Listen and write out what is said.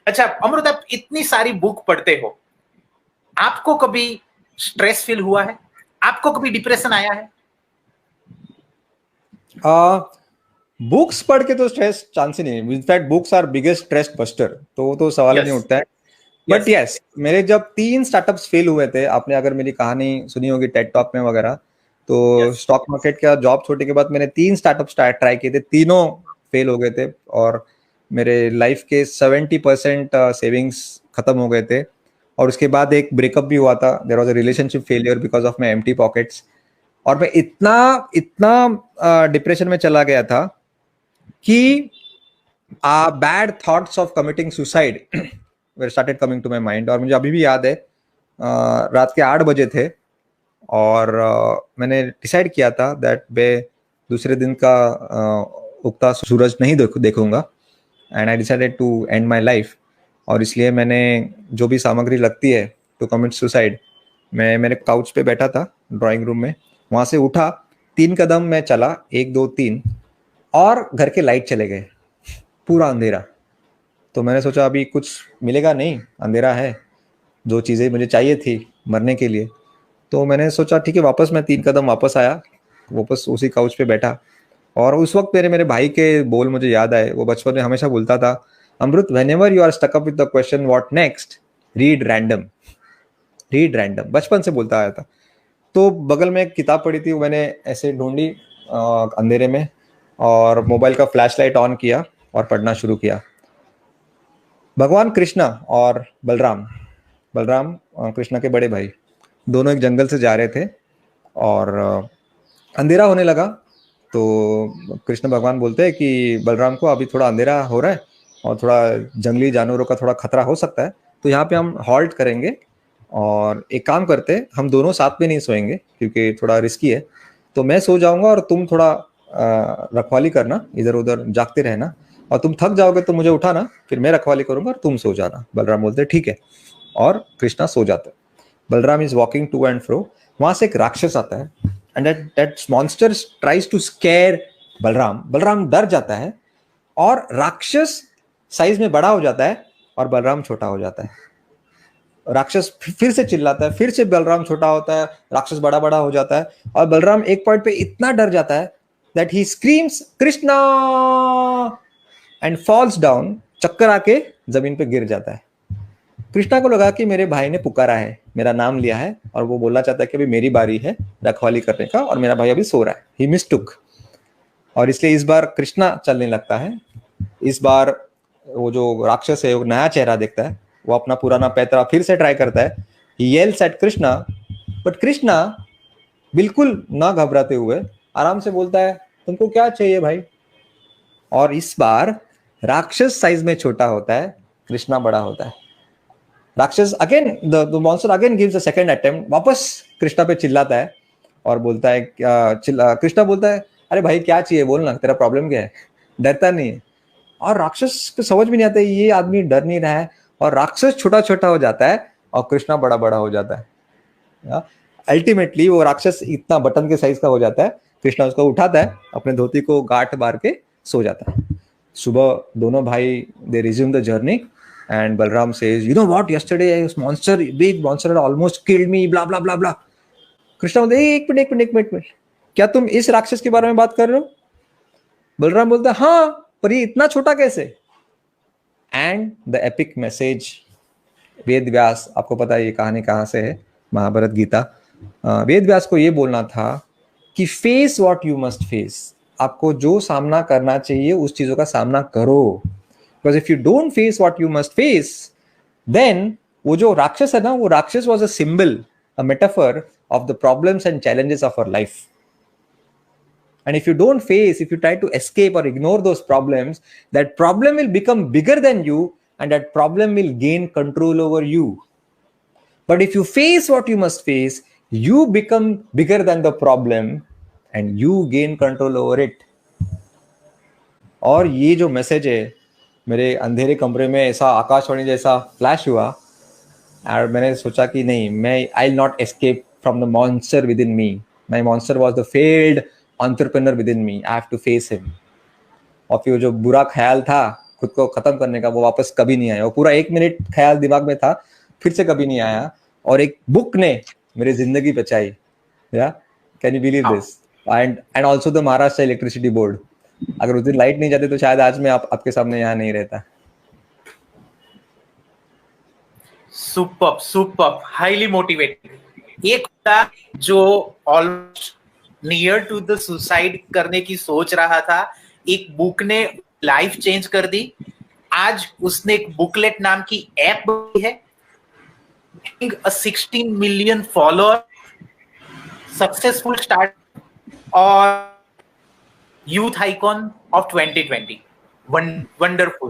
अच्छा अमृत, आप इतनी सारी बुक पढ़ते हो, आपको कभी स्ट्रेस फील हुआ है? आपको कभी डिप्रेशन आया है? बुक्स पढ़ के तो स्ट्रेस चांस ही नहीं। In fact books are biggest stress buster, तो वो तो सवाल ही नहीं यस उठता है। But yes. यस, मेरे जब 3 स्टार्टअप्स फेल हुए थे, आपने अगर मेरी कहानी सुनी होगी टेड टॉक में वगैरह, तो यस। स्टॉक मार्केट का जॉब छोड़ने के बाद मैंने 3 स्टार्टअप्स ट्राई किए थे, तीनों फेल हो गए थे। और मेरे लाइफ के 70% सेविंग्स खत्म हो गए थे। और उसके बाद एक ब्रेकअप भी हुआ था, there was a relationship failure because of my empty pockets. और मैं इतना इतना डिप्रेशन में चला गया था कि bad thoughts of committing suicide they started coming to my mind. और मुझे अभी भी याद है, रात के 8 बजे थे, और मैंने डिसाइड किया था दैट मैं दूसरे दिन का उगता सूरज नहीं देखूंगा, and I decided to end my life. और इसलिए मैंने जो भी सामग्री लगती है टू कमिट सुसाइड, मैं मेरे काउच पे बैठा था ड्राइंग रूम में, वहां से उठा, 3 कदम मैं चला, 1 2 3, और घर के लाइट चले गए, पूरा अंधेरा। तो मैंने सोचा अभी कुछ मिलेगा नहीं, अंधेरा है, जो चीज़ें मुझे चाहिए थी मरने के लिए। तो मैंने सोचा ठीक है, वापस मैं 3 कदम वापस आया, वापस उसी काउच पे बैठा। और उस वक्त मेरे भाई के बोल मुझे याद आए। वो बचपन में हमेशा बोलता था, Amrit, whenever you are stuck up with the question what next, read random, read random, बचपन से बोलता आया था। तो बगल में एक किताब पड़ी थी, मैंने ऐसे ढूंढी अंधेरे में, और मोबाइल का फ्लैश लाइट ऑन किया और पढ़ना शुरू किया। भगवान कृष्णा और बलराम, बलराम कृष्णा के बड़े भाई, दोनों एक जंगल से जा रहे थे, और अंधेरा होने लगा। तो कृष्ण भगवान बोलते हैं कि बलराम को अभी थोड़ा अंधेरा हो रहा है और थोड़ा जंगली जानवरों का थोड़ा खतरा हो सकता है, तो यहाँ पे हम हॉल्ट करेंगे, और एक काम करते हैं, हम दोनों साथ में नहीं सोएंगे क्योंकि थोड़ा रिस्की है। तो मैं सो जाऊंगा और तुम थोड़ा रखवाली करना, इधर उधर जागते रहना, और तुम थक जाओगे तो मुझे उठाना, फिर मैं रखवाली करूंगा और तुम सो जाना। बलराम बोलते ठीक है, और कृष्णा सो जाते। Balram is walking to and fro, वहां से एक राक्षस आता है, and that monster tries to scare Balram. Balram डर जाता है, और राक्षस साइज में बड़ा हो जाता है और बलराम छोटा हो जाता है। राक्षस फिर से चिल्लाता है, फिर से बलराम छोटा होता है, राक्षस बड़ा बड़ा हो जाता है, और बलराम एक पॉइंट पे इतना डर जाता है that he screams Krishna and falls down, चक्कर आके जमीन पे गिर जाता है। कृष्णा को लगा कि मेरे भाई ने पुकारा है, मेरा नाम लिया है, और वो बोलना चाहता है कि अभी मेरी बारी है रखवाली करने का, और मेरा भाई अभी सो रहा है। ही मिस्टुक, और इसलिए इस बार कृष्णा चलने लगता है। इस बार वो जो राक्षस है वो नया चेहरा देखता है, वो अपना पुराना पैतरा फिर से ट्राई करता है। He yells at Krishna, but Krishna बिल्कुल ना घबराते हुए आराम से बोलता है, तुमको क्या चाहिए भाई? और इस बार राक्षस साइज में छोटा होता है, कृष्णा बड़ा होता है। राक्षस again, the monster again gives a second attempt, वापस कृष्णा पे चिल्लाता है और बोलता है, कृष्णा बोलता है, अरे भाई क्या चाहिए, बोल ना, तेरा प्रॉब्लम क्या है? डरता नहीं है। और राक्षस को समझ में नहीं आता ये आदमी डर नहीं रहा है, और राक्षस छोटा छोटा हो जाता है और कृष्णा बड़ा बड़ा हो जाता है। अल्टीमेटली वो राक्षस इतना बटन के साइज का हो जाता है, कृष्णा उसको उठाता है, अपने धोती को गांठ मार के सो जाता है। सुबह दोनों भाई they resume the journey, and Balram says, you know what, yesterday this monster, big monster had almost killed me, blah blah blah blah. Krishna बोलते, एक मिनट, क्या तुम इस राक्षस के बारे में बात कर रहे हो? बलराम बोलता, हाँ, पर ये इतना छोटा कैसे? And the epic message, Ved Vyas, आपको पता है ये कहानी कहाँ से है, महाभारत गीता। वेद व्यास को ये बोलना था कि face what you must face, आपको जो सामना करना चाहिए उस चीजों का सामना करो। Because if you don't face what you must face, then वो जो राक्षस है ना, वो राक्षस was a symbol, a metaphor of the problems and challenges of our life. And if you don't face, if you try to escape or ignore those problems, that problem will become bigger than you, and that problem will gain control over you. But if you face what you must face, you become bigger than the problem and you gain control over it. और ये जो message है, मेरे अंधेरे कमरे में ऐसा आकाशवाणी जैसा फ्लैश हुआ, और मैंने सोचा कि नहीं, मैं I will not escape from the monster within me. My monster was the failed entrepreneur within me, I have to face him. और फिर जो बुरा ख्याल था खुद को खत्म करने का, वो वापस कभी नहीं आया। वो पूरा 1 मिनट ख्याल दिमाग में था, फिर से कभी नहीं आया, और एक बुक ने मेरी जिंदगी बचाई। या can you believe this? And also the Maharashtra electricity board. अगर उस दिन लाइट नहीं जाती तो शायद आज मैं आपके सामने यहाँ नहीं रहता। Superb, superb, highly motivated. एक था जो almost near to the suicide करने की सोच रहा था, एक बुक ने लाइफ चेंज कर दी। आज उसने एक बुकलेट नाम की ऐप बनाई है, 16 मिलियन फॉलोअर, सक्सेसफुल स्टार्ट और यूथ आइकॉन ऑफ 2020। वंडरफुल।